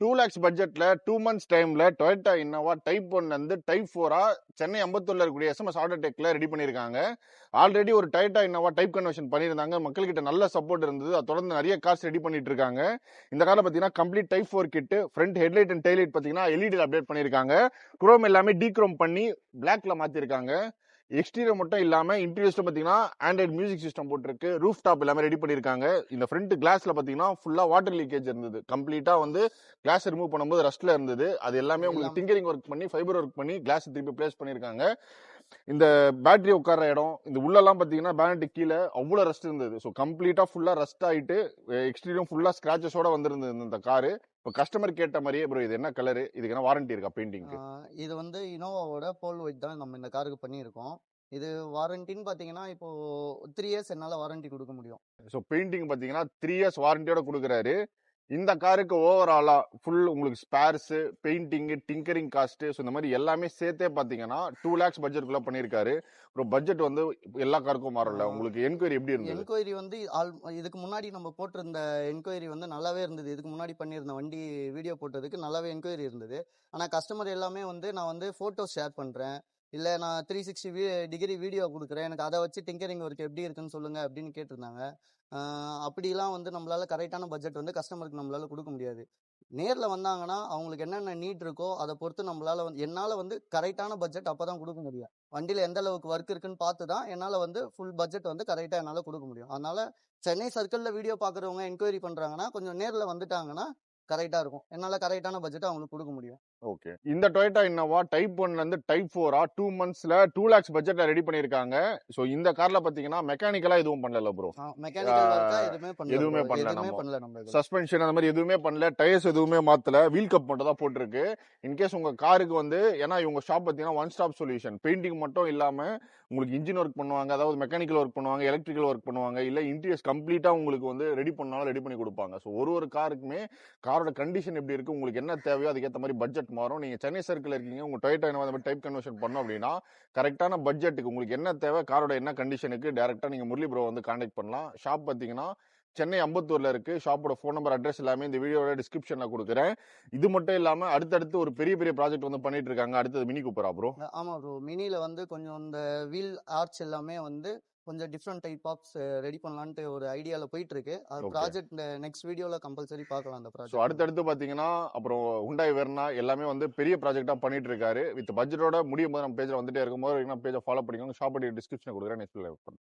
2 lakhs பட்ஜெட்ல 2 months டைம்ல Toyota Innova type 1 வந்து டைப் 4 சென்னை அம்பத்தூர்ல இருக்கக்கூடிய எஸ்எம்எஸ் ஆட்டோ டெக்ல ரெடி பண்ணிருக்காங்க. ஆல்ரெடி ஒரு Toyota Innova டைப் கன்வர்ஷன் பண்ணியிருந்தாங்க. மக்கள்கிட்ட நல்ல சப்போர்ட் இருந்தது. அதை தொடர்ந்து நிறைய கார்ஸ் ரெடி பண்ணிட்டு இருக்காங்க. இந்த கார்ல பாத்தீங்கன்னா complete type 4 kit, front headlight and daylight பாத்தீங்கன்னா எல்இடி அப்டேட் பண்ணிருக்காங்க. குரோம் எல்லாமே டீக்ரோம் பண்ணி பிளாக்ல மாத்திருக்காங்க. எக்ஸ்டீரியர் மட்டும் இல்லாம இன்டீரியர்ஸ்ல பாத்தீங்கன்னா ஆண்ட்ராய்டு மியூசிக் சிஸ்டம் போட்டிருக்கு. ரூஃப் டாப் எல்லாமே ரெடி பண்ணிருக்காங்க. இந்த ஃப்ரண்ட் கிளாஸ்ல பாத்தீங்கன்னா ஃபுல்லா வாட்டர் லீக்கேஜ் இருந்தது. கம்ப்ளீட்டா வந்து கிளாஸ் ரிமூவ் பண்ணும்போது ரஸ்ட்ல இருந்தது. அது எல்லாமே உங்களுக்கு டிங்கரிங் ஒர்க் பண்ணி ஃபைபர் ஒர்க் பண்ணி கிளாஸ் திருப்பி பிளேஸ் பண்ணிருக்காங்க. இந்த பேட்டரி உட்கார இடம், இந்த உள்ளெல்லாம் பாத்தீங்கன்னா பேனட்டு கீழே அவ்வளவு ரஸ்ட் இருந்தது. ஸோ கம்ப்ளீட்டா ஃபுல்லா ரஸ்ட் ஆயிட்டு எக்ஸ்டீரியரும் ஃபுல்லா ஸ்கிராச்சஸோட வந்திருந்தது இந்த காரு. இப்போ கஸ்டமர் கேட்ட மாதிரியே ப்ரோ இது என்ன கலரு, இதுக்கு என்ன வாரண்டி இருக்கா பெயிண்டிங்க்கு? இது வந்து இனோவாவோட போல் ஒயிட் தான் நம்ம இந்த காருக்கு பண்ணியிருக்கோம். இது வாரண்டின்னு பாத்தீங்கன்னா இப்போ 3 இயர்ஸ் என்னால வாரண்டி கொடுக்க முடியும். ஸோ பெயிண்டிங் பாத்தீங்கன்னா 3 இயர்ஸ் வாரண்டியோட கொடுக்குறாரு. இந்த காருக்கு ஓவராலா ஃபுல் உங்களுக்கு spares, painting, tinkering cost, so இந்த மாதிரி எல்லாமே சேர்த்தே பாத்தீங்கன்னா 2 lakhs பட்ஜெட்குள்ள பண்ணிருக்காரு. ஒரு பட்ஜெட் வந்து எல்லா காருக்கும் மாறல. உங்களுக்கு என்கொயரி எப்படி இருந்தது? என்கொயரி வந்து இதுக்கு முன்னாடி நம்ம போட்டிருந்த என்கொயரி வந்து நல்லாவே இருந்தது. இதுக்கு முன்னாடி பண்ணியிருந்த வண்டி வீடியோ போட்டதுக்கு நல்லாவே என்கொயரி இருந்தது. ஆனா கஸ்டமர் எல்லாமே வந்து நான் வந்து போட்டோ ஷேர் பண்றேன், இல்ல நான் 360 டிகிரி வீடியோ கொடுக்குறேன், எனக்கு அதை வச்சு டிங்கரிங் ஒர்க் எப்படி இருக்குன்னு சொல்லுங்க அப்படின்னு கேட்டிருந்தாங்க. அப்படிலாம் வந்து நம்மளால கரெக்டான பட்ஜெட் வந்து கஸ்டமருக்கு நம்மளால கொடுக்க முடியாது. நேர்ல வந்தாங்கன்னா அவங்களுக்கு என்னென்ன நீட் இருக்கோ அதை பொறுத்து நம்மளால வந்து என்னால வந்து கரெக்டான பட்ஜெட் அப்பதான் கொடுக்க முடியும். வண்டியில எந்த அளவுக்கு ஒர்க் இருக்குன்னு பார்த்து தான் என்னால வந்து ஃபுல் பட்ஜெட் வந்து கரெக்டா என்னால கொடுக்க முடியும். அதனால சென்னை சர்க்கிள்ல வீடியோ பாக்குறவங்க என்கொயரி பண்றாங்கன்னா கொஞ்சம் நேர்ல வந்துட்டாங்கன்னா கரெக்டா இருக்கும். என்னால கரெக்டான பட்ஜெட் அவங்களுக்கு கொடுக்க முடியும். ஓகே. இந்த Toyota Innova டைப் 1 இருந்து டைப் 4 2 monthsல 2 lakhs பட்ஜெட்ல ரெடி பண்ணிருக்காங்க. சோ இந்த கார்ல பாத்தீங்கன்னா மெக்கானிக்கலா எதுவும் பண்ணல ப்ரோ. மெக்கானிக்கல் ஒர்க்கா எதுவுமே பண்ணல. எதுவுமே bro. பண்ணல. எதுவுமே நம்ம பண்ணல நம்ம இதுல. சஸ்பென்ஷன் அந்த மாதிரி எதுவுமே பண்ணல. டயர்ஸ் எதுவுமே மாத்தல. வீல் கப் மட்டும் தான் போட்டிருக்கு. இன்கேஸ் உங்க காருக்கு வந்து, ஏன்னா இவங்க ஷாப் பாத்தீங்கன்னா ஒன் ஸ்டாப் சொல்யூஷன். பெயிண்டிங் மட்டும் இல்லாம உங்களுக்கு இன்ஜின் ஒர்க் பண்ணுவாங்க, அதாவது மெக்கானிக்கல் ஒர்க் பண்ணுவாங்க, எலக்ட்ரிக்கல் ஒர்க் பண்ணுவாங்க, இல்ல இன்டீரியர்ஸ் கம்ப்ளீட்டா உங்களுக்கு வந்து ரெடி பண்ணாலும் ரெடி பண்ணி கொடுப்பாங்க. ஸோ ஒரு காருக்குமே காரோட கண்டிஷன் எப்படி இருக்கு, உங்களுக்கு என்ன தேவையோ அதுக்கேற்ற மாதிரி பட்ஜெட் மாறும். நீங்க சென்னை சர்க்கிள் இருக்கீங்க, உங்க Toyota Innova அந்த மாதிரி டைப் கன்வர்ஷன் பண்ணோம் அப்படின்னா கரெக்டான பட்ஜெட்டுக்கு உங்களுக்கு என்ன தேவை, காரோட என்ன கண்டிஷனுக்கு டைரக்டா நீங்க முரளி ப்ரோ வந்து கான்டாக்ட் பண்ணலாம். ஷாப் பாத்தீங்கன்னா சென்னை அம்பத்தூர்ல இருக்கு. ஷாப்போட ஃபோன் நம்பர், அட்ரஸ் எல்லாமே இந்த வீடியோட டிஸ்கிரிப்ஷன்ல கொடுக்குறேன். இது மட்டும் இல்லாம அடுத்தடுத்து ஒரு பெரிய பெரிய ப்ராஜெக்ட் வந்து பண்ணிட்டு இருக்காங்க. அடுத்தது மினி கூப்பரா ப்ரோ? ஆமா ப்ரோ. மினில வந்து கொஞ்சம் இந்த வீல் ஆர்ச் எல்லாமே வந்து கொஞ்சம் டிஃப்ரெண்ட் டைப் ஆப்ஸ் ரெடி பண்ணலான்ட்டு ஒரு ஐடியால போயிட்டு இருக்கு. அது ப்ராஜெக்ட் நெக்ஸ்ட் வீடியோல கம்பல்சரி பார்க்கலாம் அந்த ஸோ ப்ராஜெக்ட். அடுத்தடுத்து பாத்தீங்கன்னா அப்புறம் Hyundai Verna எல்லாமே வந்து பெரிய ப்ராஜெக்டா பண்ணிட்டு இருக்காரு. வித் பட்ஜெட்டோட முடியும் போது நம்ம பேஜ்ல வந்துட்டே இருக்கும்போது பேஜை ஃபாலோ பண்ணிக்கோங்க. ஷாப் டிஸ்கிரிப்ஷன் கொடுக்குறேன். நெக்ஸ்ட்